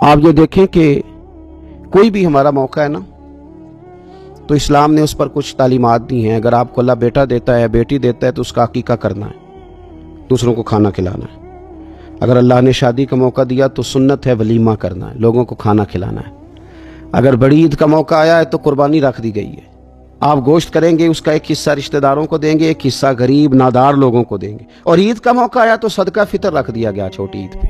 آپ یہ دیکھیں کہ کوئی بھی ہمارا موقع ہے نا تو اسلام نے اس پر کچھ تعلیمات دی ہیں. اگر آپ کو اللہ بیٹا دیتا ہے بیٹی دیتا ہے تو اس کا عقیقہ کرنا ہے, دوسروں کو کھانا کھلانا ہے. اگر اللہ نے شادی کا موقع دیا تو سنت ہے ولیمہ کرنا ہے, لوگوں کو کھانا کھلانا ہے. اگر بڑی عید کا موقع آیا ہے تو قربانی رکھ دی گئی ہے. آپ گوشت کریں گے, اس کا ایک حصہ رشتہ داروں کو دیں گے, ایک حصہ غریب نادار لوگوں کو دیں گے. اور عید کا موقع آیا تو صدقہ فطر رکھ دیا گیا چھوٹی عید پہ.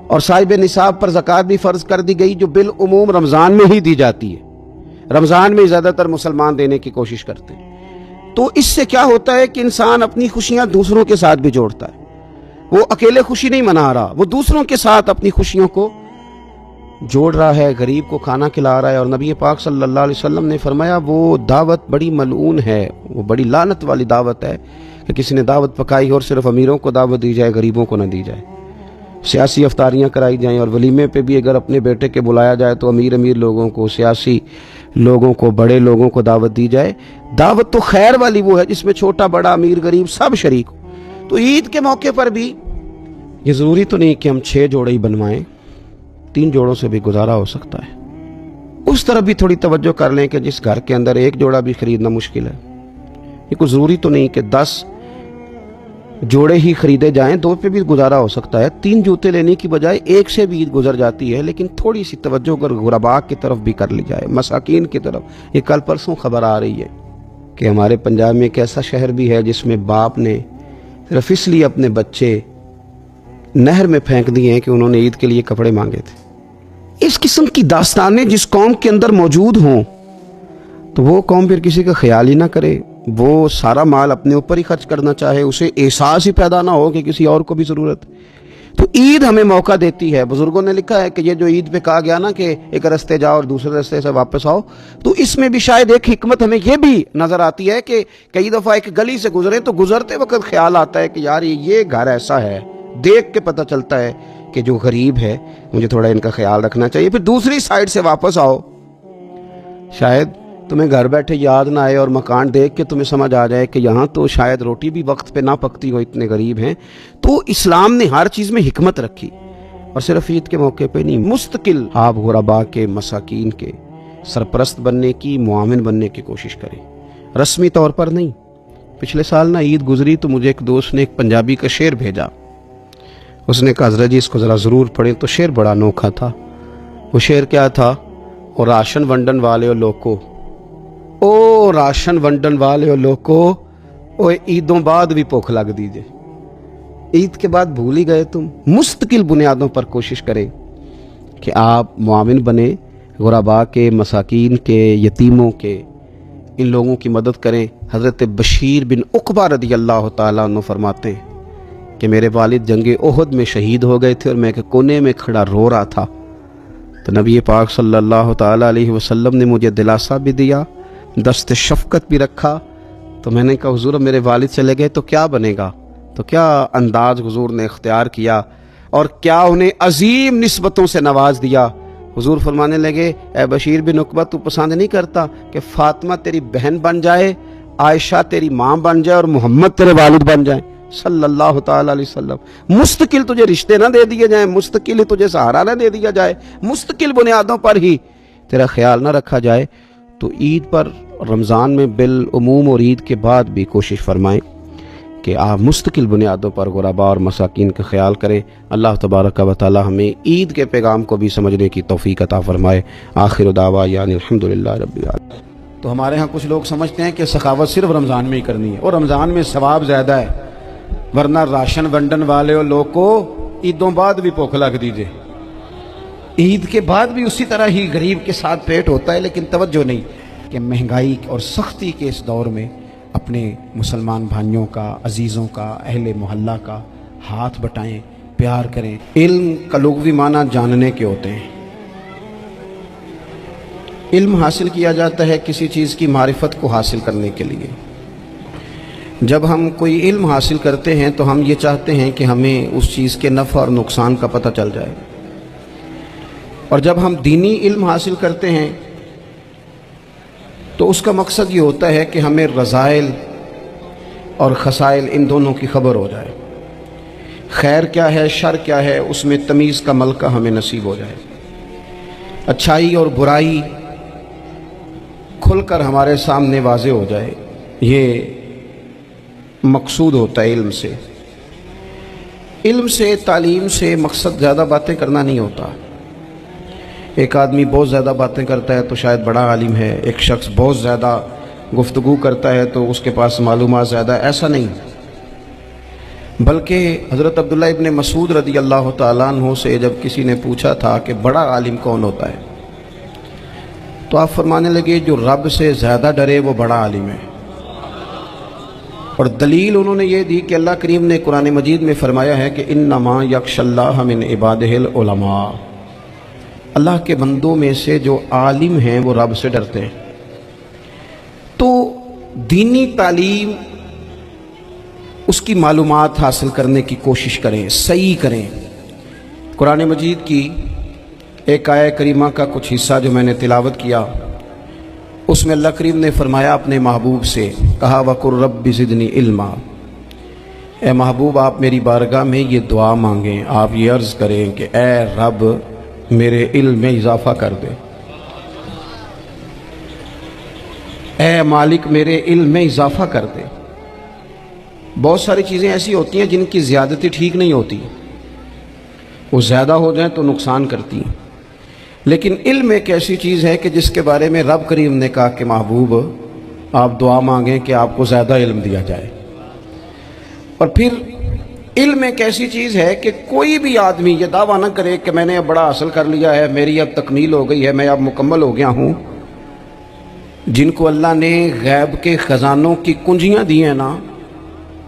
اور صاحب نصاب پر زکوٰۃ بھی فرض کر دی گئی جو بالعموم رمضان میں ہی دی جاتی ہے. رمضان میں زیادہ تر مسلمان دینے کی کوشش کرتے ہیں. تو اس سے کیا ہوتا ہے کہ انسان اپنی خوشیاں دوسروں کے ساتھ بھی جوڑتا ہے. وہ اکیلے خوشی نہیں منا رہا, وہ دوسروں کے ساتھ اپنی خوشیوں کو جوڑ رہا ہے, غریب کو کھانا کھلا رہا ہے. اور نبی پاک صلی اللہ علیہ وسلم نے فرمایا وہ دعوت بڑی ملعون ہے, وہ بڑی لعنت والی دعوت ہے کہ کسی نے دعوت پکائی اور صرف امیروں کو دعوت دی جائے, غریبوں کو نہ دی جائے. سیاسی افطاریاں کرائی جائیں اور ولیمے پہ بھی اگر اپنے بیٹے کے بلایا جائے تو امیر لوگوں کو, سیاسی لوگوں کو, بڑے لوگوں کو دعوت دی جائے. دعوت تو خیر والی وہ ہے جس میں چھوٹا بڑا امیر غریب سب شریک ہو. تو عید کے موقع پر بھی یہ ضروری تو نہیں کہ ہم 6 جوڑے ہی بنوائیں, 3 جوڑوں سے بھی گزارا ہو سکتا ہے. اس طرف بھی تھوڑی توجہ کر لیں کہ جس گھر کے اندر 1 جوڑا بھی خریدنا مشکل ہے, یہ کوئی ضروری تو نہیں کہ 10 جوڑے ہی خریدے جائیں, 2 پہ بھی گزارا ہو سکتا ہے. 3 جوتے لینے کی بجائے 1 سے بھی عید گزر جاتی ہے, لیکن تھوڑی سی توجہ اگر غرباء کی طرف بھی کر لی جائے, مساکین کی طرف. یہ کل پرسوں خبر آ رہی ہے کہ ہمارے پنجاب میں ایک ایسا شہر بھی ہے جس میں باپ نے صرف اس لیے اپنے بچے نہر میں پھینک دیے ہیں کہ انہوں نے عید کے لیے کپڑے مانگے تھے. اس قسم کی داستانیں جس قوم کے اندر موجود ہوں تو وہ قوم پھر کسی کا خیال ہی نہ کرے, وہ سارا مال اپنے اوپر ہی خرچ کرنا چاہے, اسے احساس ہی پیدا نہ ہو کہ کسی اور کو بھی ضرورت. تو عید ہمیں موقع دیتی ہے. بزرگوں نے لکھا ہے کہ یہ جو عید پہ کہا گیا نا کہ ایک رستے جاؤ اور دوسرے رستے سے واپس آؤ, تو اس میں بھی شاید ایک حکمت ہمیں یہ بھی نظر آتی ہے کہ کئی دفعہ ایک گلی سے گزرے تو گزرتے وقت خیال آتا ہے کہ یار یہ گھر ایسا ہے, دیکھ کے پتہ چلتا ہے کہ جو غریب ہے مجھے تھوڑا ان کا خیال رکھنا چاہیے. پھر دوسری سائیڈ سے واپس آؤ, شاید تمہیں گھر بیٹھے یاد نہ آئے اور مکان دیکھ کے تمہیں سمجھ آ جائے کہ یہاں تو شاید روٹی بھی وقت پہ نہ پکتی ہو, اتنے غریب ہیں. تو اسلام نے ہر چیز میں حکمت رکھی, اور صرف عید کے موقع پہ نہیں, مستقل آپ غرباء کے, مساکین کے سرپرست بننے کی, معاون بننے کی کوشش کریں, رسمی طور پر نہیں. پچھلے سال نا عید گزری تو مجھے ایک دوست نے ایک پنجابی کا شعر بھیجا. اس نے کہا حضرت جی اس کو ذرا ضرور پڑھیں. تو شعر بڑا انوکھا تھا. وہ شعر کیا تھا؟ اور راشن ونڈن والے لوکو, او راشن ونڈن والے لوکو, او عیدوں بعد بھی بھوک لگ دیجئے. عید کے بعد بھول ہی گئے تم. مستقل بنیادوں پر کوشش کریں کہ آپ معاون بنیں, غرباء کے, مساکین کے, یتیموں کے, ان لوگوں کی مدد کریں. حضرت بشیر بن عقبہ رضی اللہ تعالیٰ عنہ فرماتے ہیں کہ میرے والد جنگ احد میں شہید ہو گئے تھے اور میں ایک کونے میں کھڑا رو رہا تھا. تو نبی پاک صلی اللہ تعالیٰ علیہ وسلم نے مجھے دلاسا بھی دیا, دست شفقت بھی رکھا. تو میں نے کہا حضور میرے والد چلے گئے تو کیا بنے گا؟ تو کیا انداز حضور نے اختیار کیا اور کیا انہیں عظیم نسبتوں سے نواز دیا. حضور فرمانے لگے اے بشیر بن عقبہ, تو پسند نہیں کرتا کہ فاطمہ تیری بہن بن جائے, عائشہ تیری ماں بن جائے اور محمد تیرے والد بن جائیں صلی اللہ تعالیٰ علیہ وسلم. مستقل تجھے رشتے نہ دے دیے جائیں, مستقل تجھے سہارا نہ دے دیا جائے, مستقل بنیادوں پر ہی تیرا خیال نہ رکھا جائے. تو عید پر, رمضان میں بالعموم اور عید کے بعد بھی کوشش فرمائیں کہ آپ مستقل بنیادوں پر غرباء اور مساکین کا خیال کریں. اللہ تبارک و تعالی ہمیں عید کے پیغام کو بھی سمجھنے کی توفیق عطا فرمائے. آخر دعوانا یعنی الحمدللہ رب العالمین. تو ہمارے ہاں کچھ لوگ سمجھتے ہیں کہ سخاوت صرف رمضان میں ہی کرنی ہے, اور رمضان میں ثواب زیادہ ہے, ورنہ راشن ونڈن والے لوگ کو عیدوں بعد بھی بھوک لگ دیجئے. عید کے بعد بھی اسی طرح ہی غریب کے ساتھ پیٹ ہوتا ہے, لیکن توجہ نہیں کہ مہنگائی اور سختی کے اس دور میں اپنے مسلمان بھائیوں کا, عزیزوں کا, اہل محلہ کا ہاتھ بٹائیں, پیار کریں. علم کا لغوی معنی جاننے کے ہوتے ہیں. علم حاصل کیا جاتا ہے کسی چیز کی معرفت کو حاصل کرنے کے لیے. جب ہم کوئی علم حاصل کرتے ہیں تو ہم یہ چاہتے ہیں کہ ہمیں اس چیز کے نفع اور نقصان کا پتہ چل جائے. اور جب ہم دینی علم حاصل کرتے ہیں تو اس کا مقصد یہ ہوتا ہے کہ ہمیں رذائل اور خسائل ان دونوں کی خبر ہو جائے. خیر کیا ہے شر کیا ہے اس میں تمیز کا ملکہ ہمیں نصیب ہو جائے، اچھائی اور برائی کھل کر ہمارے سامنے واضح ہو جائے، یہ مقصود ہوتا ہے علم سے۔ علم سے، تعلیم سے مقصد زیادہ باتیں کرنا نہیں ہوتا۔ ایک آدمی بہت زیادہ باتیں کرتا ہے تو شاید بڑا عالم ہے، ایک شخص بہت زیادہ گفتگو کرتا ہے تو اس کے پاس معلومات زیادہ، ایسا نہیں، بلکہ حضرت عبداللہ ابن مسعود رضی اللہ تعالیٰ عنہ سے جب کسی نے پوچھا تھا کہ بڑا عالم کون ہوتا ہے تو آپ فرمانے لگے جو رب سے زیادہ ڈرے وہ بڑا عالم ہے۔ اور دلیل انہوں نے یہ دی کہ اللہ کریم نے قرآن مجید میں فرمایا ہے کہ انما یخشی اللہ من عبادہ العلماء، اللہ کے بندوں میں سے جو عالم ہیں وہ رب سے ڈرتے ہیں۔ تو دینی تعلیم، اس کی معلومات حاصل کرنے کی کوشش کریں، صحیح کریں۔ قرآن مجید کی ایک آیہ کریمہ کا کچھ حصہ جو میں نے تلاوت کیا، اس میں اللہ کریم نے فرمایا اپنے محبوب سے، کہا وَقُلْ رَبِّ زِدْنِی عِلْمًا، اے محبوب آپ میری بارگاہ میں یہ دعا مانگیں، آپ یہ عرض کریں کہ اے رب میرے علم میں اضافہ کر دے، اے مالک میرے علم میں اضافہ کر دے۔ بہت ساری چیزیں ایسی ہوتی ہیں جن کی زیادتی ٹھیک نہیں ہوتی، وہ زیادہ ہو جائیں تو نقصان کرتی ہیں، لیکن علم ایک ایسی چیز ہے کہ جس کے بارے میں رب کریم نے کہا کہ محبوب آپ دعا مانگیں کہ آپ کو زیادہ علم دیا جائے۔ اور پھر علم ایک ایسی چیز ہے کہ کوئی بھی آدمی یہ دعویٰ نہ کرے کہ میں نے اب بڑا حاصل کر لیا ہے، میری اب تکمیل ہو گئی ہے، میں اب مکمل ہو گیا ہوں۔ جن کو اللہ نے غیب کے خزانوں کی کنجیاں دی ہیں نا،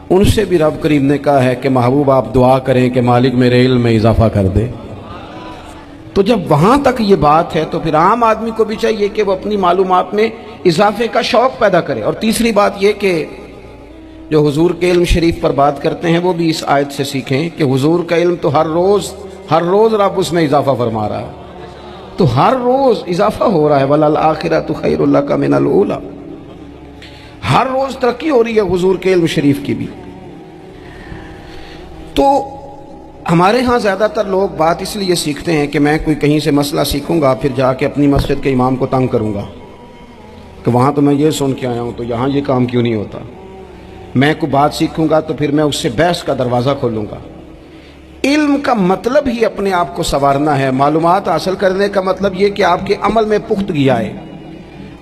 ان سے بھی رب کریم نے کہا ہے کہ محبوب آپ دعا کریں کہ مالک میرے علم میں اضافہ کر دے۔ تو جب وہاں تک یہ بات ہے تو پھر عام آدمی کو بھی چاہیے کہ وہ اپنی معلومات میں اضافے کا شوق پیدا کرے۔ اور تیسری بات یہ کہ جو حضور کے علم شریف پر بات کرتے ہیں وہ بھی اس آیت سے سیکھیں کہ حضور کا علم تو ہر روز رب اس میں اضافہ فرما رہا ہے، تو ہر روز اضافہ ہو رہا ہے، وَلَلْآخِرَةُ خَيْرٌ لَكَ مِنَ الْأُولَىٰ، ہر روز ترقی ہو رہی ہے حضور کے علم شریف کی بھی۔ تو ہمارے ہاں زیادہ تر لوگ بات اس لیے سیکھتے ہیں کہ میں کوئی کہیں سے مسئلہ سیکھوں گا پھر جا کے اپنی مسجد کے امام کو تنگ کروں گا کہ وہاں تو میں یہ سن کے آیا ہوں تو یہاں یہ کام کیوں نہیں ہوتا۔ میں کوئی بات سیکھوں گا تو پھر میں اس سے بحث کا دروازہ کھولوں گا۔ علم کا مطلب ہی اپنے آپ کو سنوارنا ہے، معلومات حاصل کرنے کا مطلب یہ کہ آپ کے عمل میں پختگی آئے،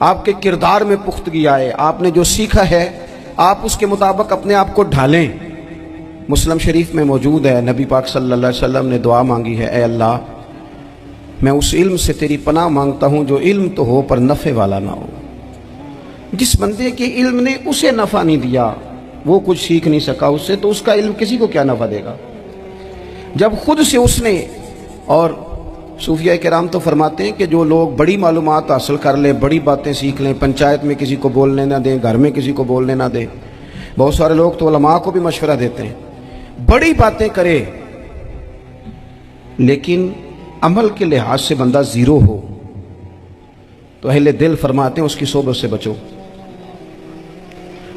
آپ کے کردار میں پختگی آئے، آپ نے جو سیکھا ہے آپ اس کے مطابق اپنے آپ کو ڈھالیں۔ مسلم شریف میں موجود ہے، نبی پاک صلی اللہ علیہ وسلم نے دعا مانگی ہے، اے اللہ میں اس علم سے تیری پناہ مانگتا ہوں جو علم تو ہو پر نفع والا نہ ہو۔ جس بندے کے علم نے اسے نفع نہیں دیا، وہ کچھ سیکھ نہیں سکا اس سے، تو اس کا علم کسی کو کیا نفع دے گا؟ جب خود سے اس نے، اور صوفیہ کرام تو فرماتے ہیں کہ جو لوگ بڑی معلومات حاصل کر لیں، بڑی باتیں سیکھ لیں، پنچایت میں کسی کو بولنے نہ دیں، گھر میں کسی کو بولنے نہ دیں، بہت سارے لوگ تو علماء کو بھی مشورہ دیتے ہیں، بڑی باتیں کرے لیکن عمل کے لحاظ سے بندہ زیرو ہو تو اہل دل فرماتے ہیں اس کی صحبت سے بچو۔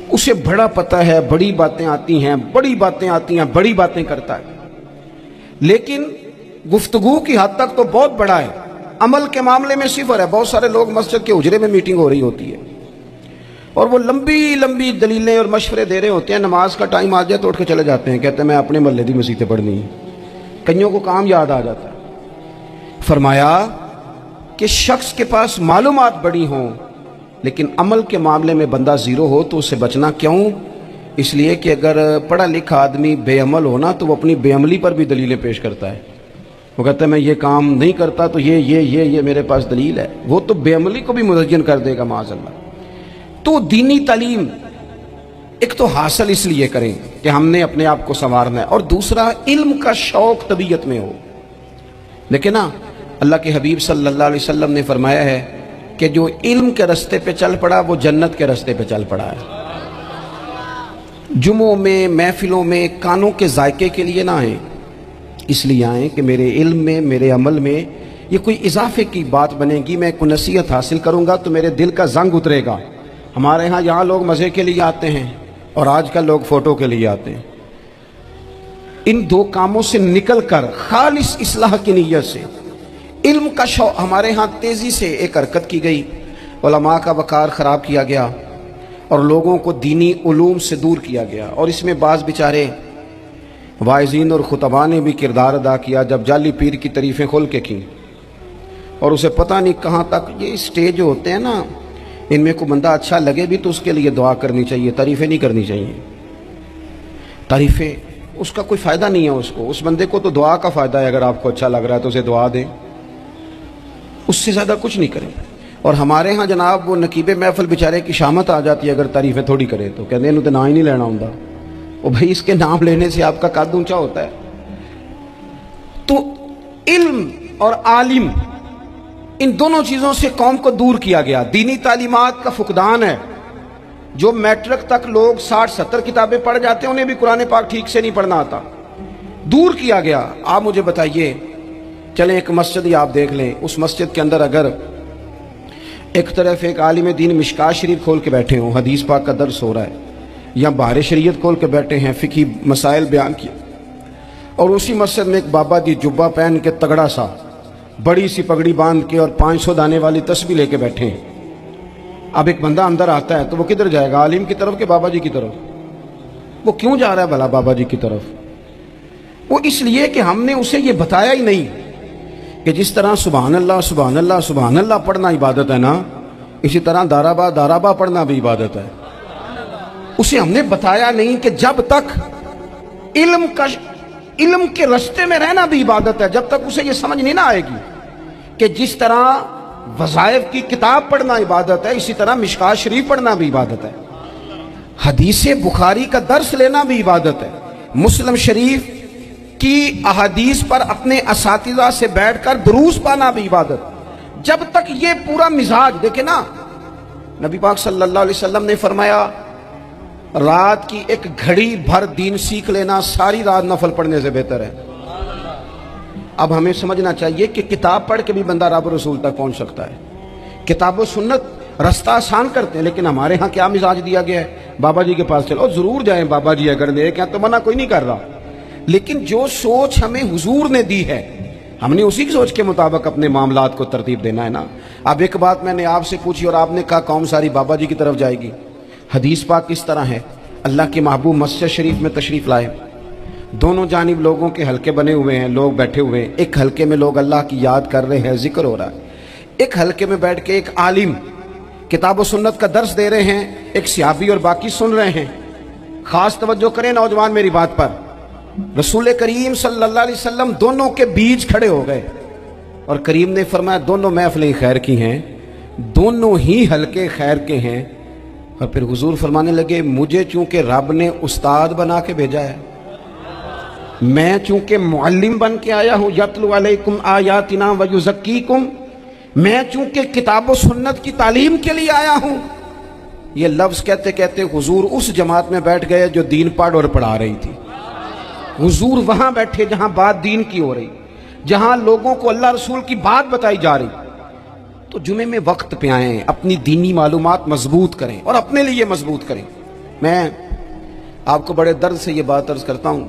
اسے بڑا پتہ ہے، بڑی باتیں آتی ہیں، بڑی باتیں کرتا ہے، لیکن گفتگو کی حد تک تو بہت بڑا ہے، عمل کے معاملے میں صفر ہے۔ بہت سارے لوگ مسجد کے اجرے میں میٹنگ ہو رہی ہوتی ہے اور وہ لمبی دلیلیں اور مشورے دے رہے ہوتے ہیں، نماز کا ٹائم آ جائے تو اٹھ کے چلے جاتے ہیں، کہتے ہیں میں اپنے محلے دی مسجد پڑھنی ہے۔ کئیوں کو کام یاد آ جاتا ہے۔ فرمایا کہ شخص کے پاس معلومات بڑی ہوں لیکن عمل کے معاملے میں بندہ زیرو ہو تو اسے بچنا کیوں؟ اس لیے کہ اگر پڑھا لکھا آدمی بے عمل ہونا تو وہ اپنی بے عملی پر بھی دلیلیں پیش کرتا ہے۔ وہ کہتا ہے میں یہ کام نہیں کرتا تو یہ میرے پاس دلیل ہے، وہ تو بے عملی کو بھی مزین کر دے گا معاذ اللہ۔ تو دینی تعلیم ایک تو حاصل اس لیے کریں کہ ہم نے اپنے آپ کو سنوارنا ہے، اور دوسرا علم کا شوق طبیعت میں ہو۔ لیکن نا اللہ کے حبیب صلی اللہ علیہ وسلم نے فرمایا ہے کہ جو علم کے رستے پہ چل پڑا وہ جنت کے رستے پہ چل پڑا ہے۔ جمعوں میں، محفلوں میں کانوں کے ذائقے کے لیے نہ آئیں، اس لیے آئیں کہ میرے علم میں، میرے عمل میں یہ کوئی اضافے کی بات بنے گی، میں کوئی نصیحت حاصل کروں گا تو میرے دل کا زنگ اترے گا۔ ہمارے ہاں یہاں لوگ مزے کے لیے آتے ہیں اور آج کل لوگ فوٹو کے لیے آتے ہیں۔ ان دو کاموں سے نکل کر خالص اصلاح کی نیت سے علم کا شوق ہمارے ہاں تیزی سے ایک حرکت کی گئی، علماء کا وقار خراب کیا گیا اور لوگوں کو دینی علوم سے دور کیا گیا، اور اس میں بعض بیچارے واعظین اور خطباء نے بھی کردار ادا کیا جب جعلی پیر کی تعریفیں کھول کے کی، اور اسے پتہ نہیں کہاں تک یہ اسٹیج جو ہوتے ہیں نا، ان میں کوئی بندہ اچھا لگے بھی تو اس کے لیے دعا کرنی چاہیے، تعریفیں نہیں کرنی چاہیے۔ تعریفیں اس کا کوئی فائدہ نہیں ہے، اس بندے کو تو دعا کا فائدہ ہے، اگر آپ کو اچھا لگ رہا ہے تو اسے دعا دیں، اس سے زیادہ کچھ نہیں کریں۔ اور ہمارے ہاں جناب وہ نقیب محفل بیچارے کی شامت آ جاتی ہے اگر تعریفیں تھوڑی کرے تو، کہتے ہیں انہوں نے نام ہی نہیں لینا ہوں، وہ بھائی اس کے نام لینے سے آپ کا قد اونچا ہوتا ہے۔ تو علم اور عالم ان دونوں چیزوں سے قوم کو دور کیا گیا، دینی تعلیمات کا فقدان ہے۔ جو میٹرک تک لوگ 60-70 کتابیں پڑھ جاتے ہیں انہیں بھی قرآن پاک ٹھیک سے نہیں پڑھنا آتا، دور کیا گیا۔ آپ مجھے بتائیے، چلیں ایک مسجد ہی آپ دیکھ لیں، اس مسجد کے اندر اگر ایک طرف ایک عالم دین مشکات شریف کھول کے بیٹھے ہوں، حدیث پاک کا درس ہو رہا ہے، یا بہار شریعت کھول کے بیٹھے ہیں، فقہی مسائل بیان کیے، اور اسی مسجد میں ایک بابا جی جبہ پہن کے تگڑا سا بڑی سی پگڑی باندھ کے اور 500 دانے والی تسبیح لے کے بیٹھے ہیں، اب ایک بندہ اندر آتا ہے تو وہ کدھر جائے گا، عالم کی طرف کہ بابا جی کی طرف؟ وہ کیوں جا رہا ہے بھلا بابا جی کی طرف؟ وہ اس لیے کہ ہم نے اسے یہ بتایا ہی نہیں کہ جس طرح سبحان اللہ سبحان اللہ سبحان اللہ پڑھنا عبادت ہے نا، اسی طرح دارابا دارابا پڑھنا بھی عبادت ہے۔ اسے ہم نے بتایا نہیں کہ جب تک علم کے رستے میں رہنا بھی عبادت ہے، جب تک اسے یہ سمجھ نہیں نہ آئے گی کہ جس طرح وظائف کی کتاب پڑھنا عبادت ہے اسی طرح مشکات شریف پڑھنا بھی عبادت ہے، حدیث بخاری کا درس لینا بھی عبادت ہے، مسلم شریف کی احادیث پر اپنے اساتذہ سے بیٹھ کر دروس پانا بھی عبادت۔ جب تک یہ پورا مزاج دیکھیں نا، نبی پاک صلی اللہ علیہ وسلم نے فرمایا رات کی ایک گھڑی بھر دین سیکھ لینا ساری رات نفل پڑھنے سے بہتر ہے۔ اب ہمیں سمجھنا چاہیے کہ کتاب پڑھ کے بھی بندہ رب رسول تک پہنچ سکتا ہے، کتاب و سنت رستہ آسان کرتے ہیں، لیکن ہمارے ہاں کیا مزاج دیا گیا ہے، بابا جی کے پاس چلو، ضرور جائیں بابا جی اگر نیک ہیں تو منع کوئی نہیں کر رہا، لیکن جو سوچ ہمیں حضور نے دی ہے ہم نے اسی کی سوچ کے مطابق اپنے معاملات کو ترتیب دینا ہے نا۔ اب ایک بات میں نے آپ سے پوچھی اور آپ نے کہا قوم ساری بابا جی کی طرف جائے گی، حدیث پاک کس طرح ہے؟ اللہ کے محبوب مسجد شریف میں تشریف لائے، دونوں جانب لوگوں کے حلقے بنے ہوئے ہیں، لوگ بیٹھے ہوئے ہیں، ایک حلقے میں لوگ اللہ کی یاد کر رہے ہیں، ذکر ہو رہا ہے، ایک حلقے میں بیٹھ کے ایک عالم کتاب و سنت کا درس دے رہے ہیں، ایک صحابی اور باقی سن رہے ہیں۔ خاص توجہ کریں نوجوان میری بات پر، رسول کریم صلی اللہ علیہ وسلم دونوں کے بیچ کھڑے ہو گئے اور کریم نے فرمایا دونوں محفلیں خیر کی ہیں، دونوں ہی حلقے خیر کے ہیں، اور پھر حضور فرمانے لگے مجھے چونکہ رب نے استاد بنا کے بھیجا ہے، میں چونکہ معلم بن کے آیا ہوں، یتلو علیکم آیاتنا ویزکیکم، میں چونکہ کتاب و سنت کی تعلیم کے لیے آیا ہوں۔ یہ لفظ کہتے کہتے حضور اس جماعت میں بیٹھ گئے جو دین پڑھ اور پڑھا رہی تھی، حضور وہاں بیٹھے جہاں بات دین کی ہو رہی، جہاں لوگوں کو اللہ رسول کی بات بتائی جا رہی۔ تو جمعے میں وقت پہ آئیں، اپنی دینی معلومات مضبوط کریں اور اپنے لیے مضبوط کریں۔ میں آپ کو بڑے درد سے یہ بات عرض کرتا ہوں،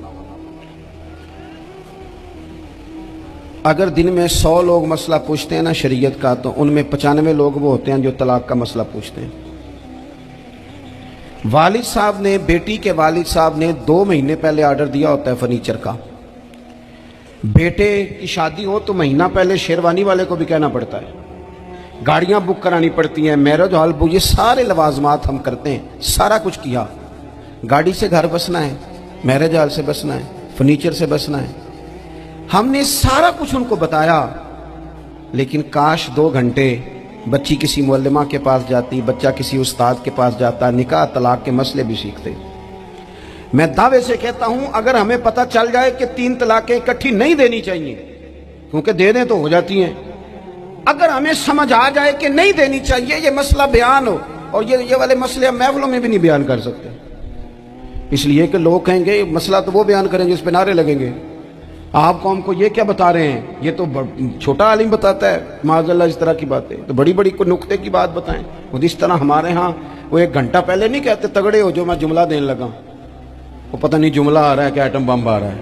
اگر دن میں 100 لوگ مسئلہ پوچھتے ہیں نا شریعت کا، تو ان میں 95 لوگ وہ ہوتے ہیں جو طلاق کا مسئلہ پوچھتے ہیں۔ والد صاحب نے، بیٹی کے والد صاحب نے 2 مہینے پہلے آرڈر دیا ہوتا ہے فرنیچر کا، بیٹے کی شادی ہو تو مہینہ پہلے شیروانی والے کو بھی کہنا پڑتا ہے، گاڑیاں بک کرانی پڑتی ہیں، میرج ہال بک، یہ سارے لوازمات ہم کرتے ہیں، سارا کچھ کیا، گاڑی سے گھر بسنا ہے، میرج ہال سے بسنا ہے، فرنیچر سے بسنا ہے، ہم نے سارا کچھ ان کو بتایا، لیکن کاش 2 گھنٹے بچی کسی معلمہ کے پاس جاتی، بچہ کسی استاد کے پاس جاتا، نکاح طلاق کے مسئلے بھی سیکھتے۔ میں دعوے سے کہتا ہوں اگر ہمیں پتہ چل جائے کہ 3 طلاقیں اکٹھی نہیں دینی چاہیے، کیونکہ دے دیں تو ہو جاتی ہیں، اگر ہمیں سمجھ آ جائے کہ نہیں دینی چاہیے، یہ مسئلہ بیان ہو، اور یہ والے مسئلے ہم محفلوں میں بھی نہیں بیان کر سکتے، اس لیے کہ لوگ کہیں گے مسئلہ تو وہ بیان کریں جس پہ نعرے لگیں گے، آپ قوم کو یہ کیا بتا رہے ہیں، یہ تو چھوٹا عالم بتاتا ہے معاذ اللہ اس طرح کی باتیں، تو بڑی بڑی کوئی نقطے کی بات بتائیں۔ وہ اس طرح ہمارے ہاں وہ 1 گھنٹہ پہلے نہیں کہتے تگڑے ہو جو میں جملہ دینے لگا، وہ پتہ نہیں جملہ آ رہا ہے کہ ایٹم بم آ رہا ہے،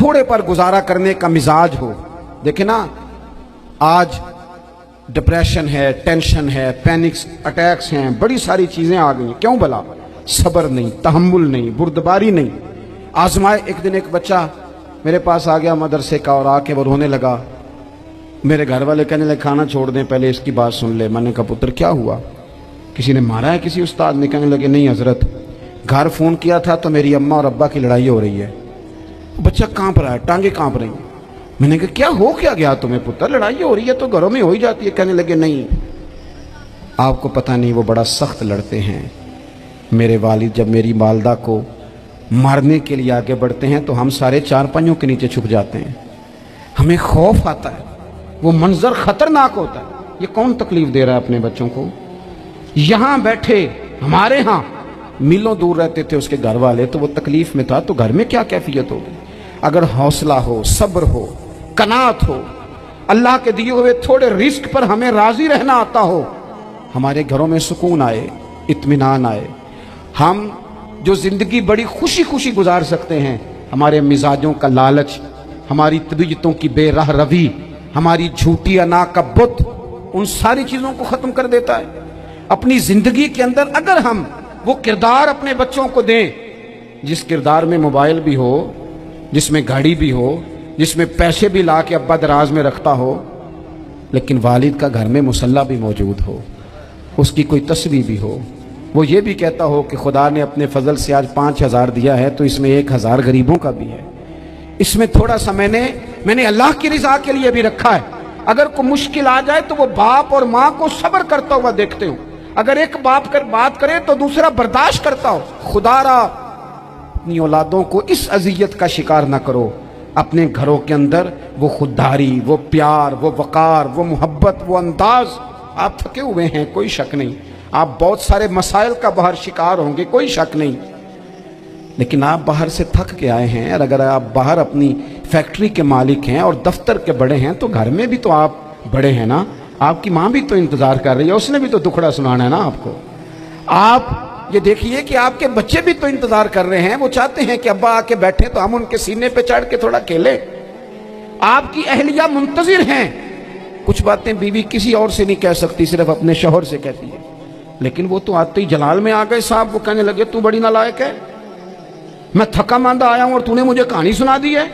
تھوڑے پر گزارا کرنے کا مزاج ہو. دیکھیں نا آج ڈپریشن ہے, ٹینشن ہے, پینکس اٹیکس ہیں, بڑی ساری چیزیں آ گئی. کیوں بلا؟ صبر نہیں, تحمل نہیں, بردباری نہیں. آزمائے. ایک دن ایک بچہ میرے پاس آ گیا مدرسے کا اور آ کے وہ رونے لگا. میرے گھر والے کہنے لگے کھانا چھوڑ دیں, پہلے اس کی بات سن لے. میں نے کہا پتر کیا ہوا؟ کسی نے مارا ہے کسی استاد نے؟ کہنے لگے نہیں حضرت, گھر فون کیا تھا تو میری اماں اور ابا کی لڑائی ہو رہی ہے. بچہ کانپ رہا ہے, ٹانگیں کانپ رہی ہیں. میں نے کہا کیا ہو کیا گیا تمہیں پتر؟ لڑائی ہو رہی ہے تو گھروں میں ہو ہی جاتی ہے. کہنے لگے نہیں آپ کو پتہ نہیں, وہ بڑا سخت لڑتے ہیں. میرے والد جب میری والدہ کو مارنے کے لیے آگے بڑھتے ہیں تو ہم سارے چارپائیوں کے نیچے چھپ جاتے ہیں. ہمیں خوف آتا ہے, وہ منظر خطرناک ہوتا ہے. یہ کون تکلیف دے رہا ہے اپنے بچوں کو؟ یہاں بیٹھے ہمارے ہاں میلوں دور رہتے تھے اس کے گھر والے, تو وہ تکلیف میں تھا, تو گھر میں کیا کیفیت ہوگی؟ اگر حوصلہ ہو, صبر ہو, قناعت ہو, اللہ کے دیے ہوئے تھوڑے رزق پر ہمیں راضی رہنا آتا ہو, ہمارے گھروں میں سکون آئے, اطمینان آئے. ہم جو زندگی بڑی خوشی خوشی گزار سکتے ہیں, ہمارے مزاجوں کا لالچ, ہماری طبیعتوں کی بے راہ روی, ہماری جھوٹی انا کا بت, ان ساری چیزوں کو ختم کر دیتا ہے. اپنی زندگی کے اندر اگر ہم وہ کردار اپنے بچوں کو دیں جس کردار میں موبائل بھی ہو, جس میں گاڑی بھی ہو, جس میں پیسے بھی لا کے ابا دراز میں رکھتا ہو, لیکن والد کا گھر میں مصلی بھی موجود ہو, اس کی کوئی تسبیح بھی ہو, وہ یہ بھی کہتا ہو کہ خدا نے اپنے فضل سے آج 5,000 دیا ہے تو اس میں 1,000 غریبوں کا بھی ہے, اس میں تھوڑا سا میں نے اللہ کی رضا کے لیے بھی رکھا ہے. اگر کوئی مشکل آ جائے تو وہ باپ اور ماں کو صبر کرتا ہوا دیکھتے ہو. اگر ایک باپ کر بات کرے تو دوسرا برداشت کرتا ہو. خدا را اپنی اولادوں کو اس اذیت کا شکار نہ کرو. اپنے گھروں کے اندر وہ خودداری, وہ پیار, وہ وقار, وہ محبت, وہ انداز. آپ تھکے ہوئے ہیں کوئی شک نہیں, آپ بہت سارے مسائل کا باہر شکار ہوں گے کوئی شک نہیں, لیکن آپ باہر سے تھک کے آئے ہیں. اور اگر آپ باہر اپنی فیکٹری کے مالک ہیں اور دفتر کے بڑے ہیں تو گھر میں بھی تو آپ بڑے ہیں نا. آپ کی ماں بھی تو انتظار کر رہی ہے, اس نے بھی تو دکھڑا سنانا ہے نا آپ کو. آپ یہ دیکھیے کہ آپ کے بچے بھی تو انتظار کر رہے ہیں, وہ چاہتے ہیں کہ ابا آ کے بیٹھے تو ہم ان کے سینے پہ چڑھ کے تھوڑا کھیلے. آپ کی اہلیہ منتظر ہیں. کچھ باتیں بیوی کسی اور سے نہیں کہہ سکتی, صرف اپنے شوہر سے کہتی ہے, لیکن وہ تو آتے ہی جلال میں آ گئے صاحب. وہ کہنے لگے تو بڑی نالائق ہے, میں تھکا ماندہ آیا ہوں اور تو نے مجھے کہانی سنا دی ہے.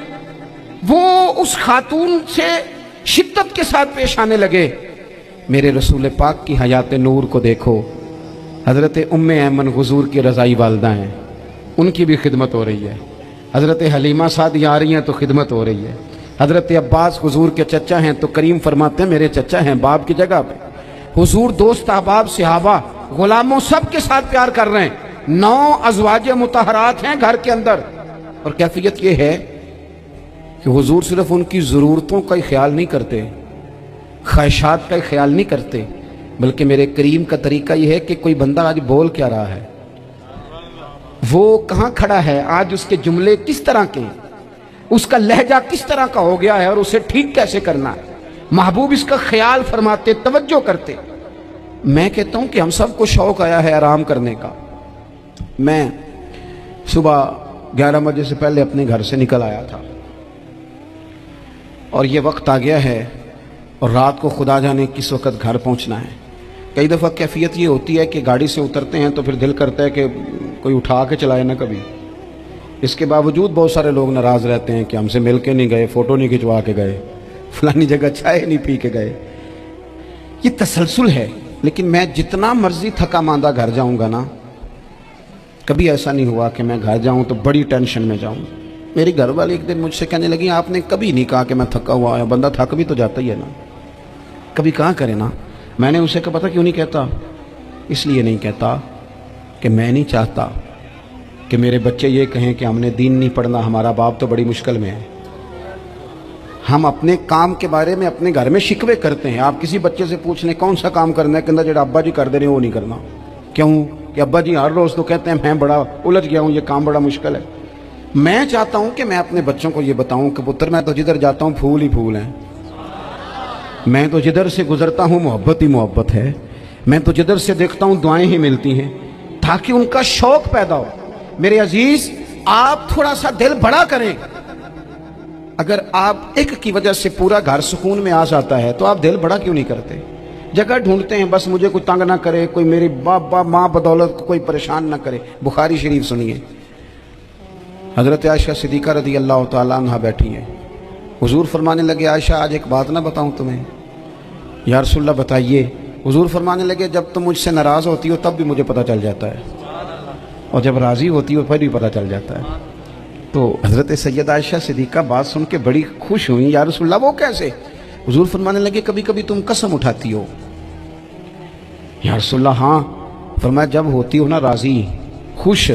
وہ اس خاتون سے شدت کے ساتھ پیش آنے لگے. میرے رسول پاک کی حیات نور کو دیکھو, حضرت ام ایمن حضور کی رضائی والدہ ہیں, ان کی بھی خدمت ہو رہی ہے. حضرت حلیمہ سعدیہ آ رہی ہیں تو خدمت ہو رہی ہے. حضرت عباس حضور کے چچا ہیں تو کریم فرماتے ہیں میرے چچا ہیں باپ کی جگہ پہ. حضور دوست احباب صحابہ غلاموں سب کے ساتھ پیار کر رہے ہیں. 9 ازواج مطہرات ہیں گھر کے اندر, اور کیفیت یہ ہے کہ حضور صرف ان کی ضرورتوں کا ہی خیال نہیں کرتے, خواہشات کا ہی خیال نہیں کرتے, بلکہ میرے کریم کا طریقہ یہ ہے کہ کوئی بندہ آج بول کیا رہا ہے, وہ کہاں کھڑا ہے آج, اس کے جملے کس طرح کے, اس کا لہجہ کس طرح کا ہو گیا ہے, اور اسے ٹھیک کیسے کرنا ہے. محبوب اس کا خیال فرماتے, توجہ کرتے. میں کہتا ہوں کہ ہم سب کو شوق آیا ہے آرام کرنے کا. میں صبح 11 بجے سے پہلے اپنے گھر سے نکل آیا تھا, اور یہ وقت آ گیا ہے اور رات کو خدا جانے کس وقت گھر پہنچنا ہے. کئی دفعہ کیفیت یہ ہوتی ہے کہ گاڑی سے اترتے ہیں تو پھر دل کرتا ہے کہ کوئی اٹھا کے چلائے نہ کبھی. اس کے باوجود بہت سارے لوگ ناراض رہتے ہیں کہ ہم سے مل کے نہیں گئے, فوٹو نہیں کھنچوا کے گئے, فلانی جگہ چائے نہیں پی کے گئے. یہ تسلسل ہے. لیکن میں جتنا مرضی تھکا ماندہ گھر جاؤں گا نا, کبھی ایسا نہیں ہوا کہ میں گھر جاؤں تو بڑی ٹینشن میں جاؤں. میری گھر والی ایک دن مجھ سے کہنے لگی آپ نے کبھی نہیں کہا کہ میں تھکا ہوا آیا. بندہ تھک بھی تو جاتا ہی ہے نا, کبھی کہاں کرے نا. میں نے اسے کہا پتہ کیوں نہیں کہتا, اس لیے نہیں کہتا کہ میں نہیں چاہتا کہ میرے بچے یہ کہیں کہ ہم نے دین نہیں پڑھنا, ہمارا باپ تو بڑی مشکل میں ہے. ہم اپنے کام کے بارے میں اپنے گھر میں شکوے کرتے ہیں. آپ کسی بچے سے پوچھ لیں کون سا کام کرنا ہے, کہ جڑا ابا جی کر دے رہے ہیں وہ نہیں کرنا. کیوں کہ ابا جی ہر روز تو کہتے ہیں میں بڑا الجھ گیا ہوں, یہ کام بڑا مشکل ہے. میں چاہتا ہوں کہ میں اپنے بچوں کو یہ بتاؤں کہ پتر میں تو جدھر جاتا ہوں پھول ہی پھول ہیں, میں تو جدھر سے گزرتا ہوں محبت ہی محبت ہے, میں تو جدھر سے دیکھتا ہوں دعائیں ہی ملتی ہیں, تاکہ ان کا شوق پیدا ہو. میرے عزیز آپ تھوڑا سا دل بڑا کریں. اگر آپ ایک کی وجہ سے پورا گھر سکون میں آ جاتا ہے تو آپ دل بڑا کیوں نہیں کرتے؟ جگہ ڈھونڈتے ہیں بس مجھے کوئی تنگ نہ کرے، کوئی میری باپ ماں بدولت کوئی پریشان نہ کرے۔ بخاری شریف سنیے، حضرت عائشہ صدیقہ رضی اللہ تعالیٰ عنہ بیٹھی ہیں، حضور فرمانے لگے عائشہ آج ایک بات نہ بتاؤں تمہیں؟ یا رسول اللہ بتائیے۔ حضور فرمانے لگے جب تم مجھ سے ناراض ہوتی ہو تب بھی مجھے پتہ چل جاتا ہے، اور جب راضی ہوتی ہو پھر بھی پتہ چل جاتا ہے۔ تو حضرت سیدہ عائشہ صدیقہ بات سن کے بڑی خوش ہوئیں، یا رسول اللہ وہ کیسے؟ حضور فرمانے لگے کبھی کبھی تم قسم اٹھاتی ہو۔ یا رسول اللہ ہاں۔ فرمایا جب ہوتی ہو نا راضی خوش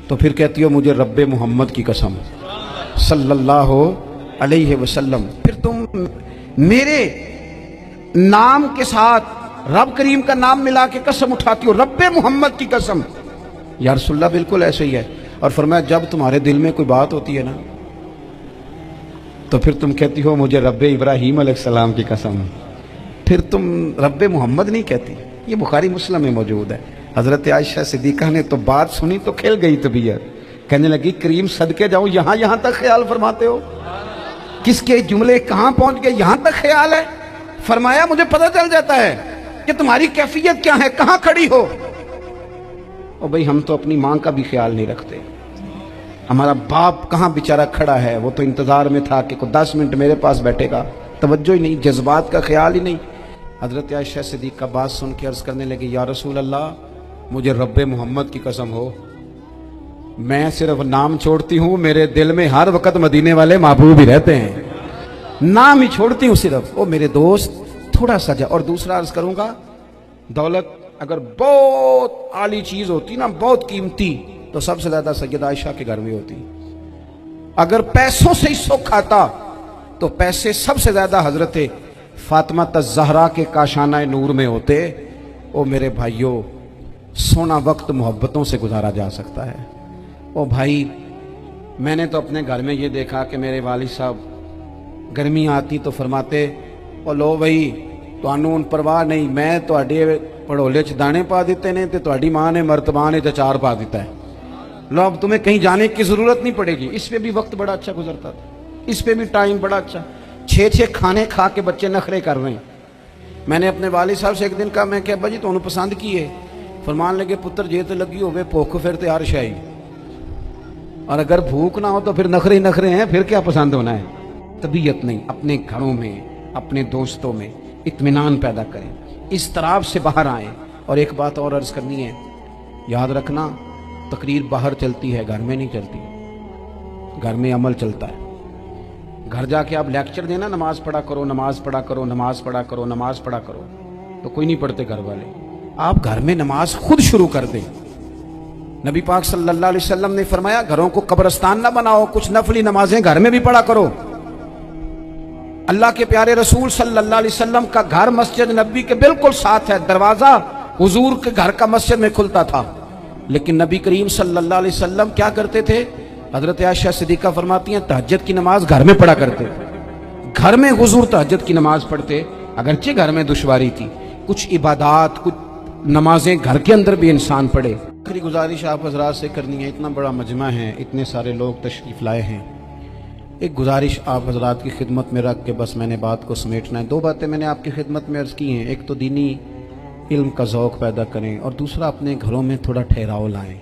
تو پھر کہتی ہو مجھے رب محمد کی قسم صلی اللہ علیہ وسلم، پھر تم میرے نام کے ساتھ رب کریم کا نام ملا کے قسم اٹھاتی ہو رب محمد کی قسم۔ یا رسول اللہ بالکل ایسے ہی ہے۔ اور فرمایا جب تمہارے دل میں کوئی بات ہوتی ہے نا تو پھر تم کہتی ہو مجھے رب ابراہیم علیہ السلام کی قسم، پھر تم رب محمد نہیں کہتی۔ یہ بخاری مسلم میں موجود ہے۔ حضرت عائشہ صدیقہ نے تو بات سنی تو کھل گئی طبیعت، کہنے لگی کریم صدقے جاؤ، یہاں تک خیال فرماتے ہو؟ کس کے جملے کہاں پہنچ گئے، یہاں تک خیال ہے؟ فرمایا مجھے پتہ چل جاتا ہے کہ تمہاری کیفیت کیا ہے، کہاں کھڑی ہو۔ اور بھئی ہم تو اپنی ماں کا بھی خیال نہیں رکھتے، ہمارا باپ کہاں بیچارہ کھڑا ہے، وہ تو انتظار میں تھا کہ کوئی 10 منٹ میرے پاس بیٹھے گا، توجہ ہی نہیں، جذبات کا خیال ہی نہیں۔ حضرت عائشہ صدیقہ بات سن کے عرض کرنے لگے یا رسول اللہ مجھے رب محمد کی قسم ہو، میں صرف نام چھوڑتی ہوں، میرے دل میں ہر وقت مدینے والے محبوب ہی رہتے ہیں، نام ہی چھوڑتی ہوں صرف۔ او میرے دوست تھوڑا سا اور دوسرا عرض کروں گا، دولت اگر بہت عالی چیز ہوتی نا، بہت قیمتی، تو سب سے زیادہ سیدہ عائشہ کے گھر میں ہوتی۔ اگر پیسوں سے ہی سکھ آتا تو پیسے سب سے زیادہ حضرت فاطمہ الزہرا کے کاشانہ نور میں ہوتے۔ او میرے بھائیوں، سونا وقت محبتوں سے گزارا جا سکتا ہے۔ او بھائی، میں نے تو اپنے گھر میں یہ دیکھا کہ میرے والد صاحب گرمی آتی تو فرماتے او لو بھائی تانوں پرواہ نہیں، میں تواڈے پڑھولے چ دانے پا دیتے نے تے تواڈی ماں نے مرتبہ نے چار پا دیتا ہے، لو اب تمہیں کہیں جانے کی ضرورت نہیں پڑے گی۔ اس پہ بھی وقت بڑا اچھا گزرتا تھا، اس پہ بھی ٹائم بڑا اچھا۔ 6 کھانے کھا کے بچے نخرے کر رہے ہیں۔ میں نے اپنے والد صاحب سے ایک دن کہا، میں کہ ابا جی تو انہوں پسند کی ہے؟ فرمان لگے پتر جے تے لگی ہوئے بھوک پھر تے ہر شے، اور اگر بھوک نہ ہو تو پھر نخرے نخرے ہیں، پھر کیا پسند ہونا ہے؟ طبیعت نہیں، اپنے گھروں میں اپنے دوستوں میں اطمینان پیدا کریں، اس طرح سے باہر آئیں۔ اور ایک بات اور عرض کرنی ہے، یاد رکھنا تقریر باہر چلتی ہے، گھر میں نہیں چلتی، گھر میں عمل چلتا ہے۔ گھر جا کے آپ لیکچر دینا نماز پڑھا کرو، نماز پڑھا کرو، نماز پڑھا کرو، نماز پڑھا کرو، تو کوئی نہیں پڑھتے گھر والے۔ آپ گھر میں نماز خود شروع کر دیں۔ نبی پاک صلی اللہ علیہ وسلم نے فرمایا گھروں کو قبرستان نہ بناؤ، کچھ نفلی نمازیں گھر میں بھی پڑھا کرو۔ اللہ کے پیارے رسول صلی اللہ علیہ وسلم کا گھر مسجد نبی کے بالکل ساتھ ہے، دروازہ حضور کے گھر کا مسجد میں کھلتا تھا، لیکن نبی کریم صلی اللہ علیہ وسلم کیا کرتے تھے؟ حضرت عائشہ صدیقہ فرماتی ہیں تہجد کی نماز گھر میں پڑھا کرتے، گھر میں حضور تہجد کی نماز پڑھتے، اگرچہ گھر میں دشواری تھی، کچھ عبادات کچھ نمازیں گھر کے اندر بھی انسان پڑھے۔ آخری گزارش آپ حضرات سے کرنی ہے، اتنا بڑا مجمع ہے، اتنے سارے لوگ تشریف لائے ہیں، ایک گزارش آپ حضرات کی خدمت میں رکھ کے بس میں نے بات کو سمیٹنا ہے۔ 2 باتیں میں نے آپ کی خدمت میں عرض کی ہیں، ایک تو دینی علم کا ذوق پیدا کریں، اور دوسرا اپنے گھروں میں تھوڑا ٹھہراؤ لائیں۔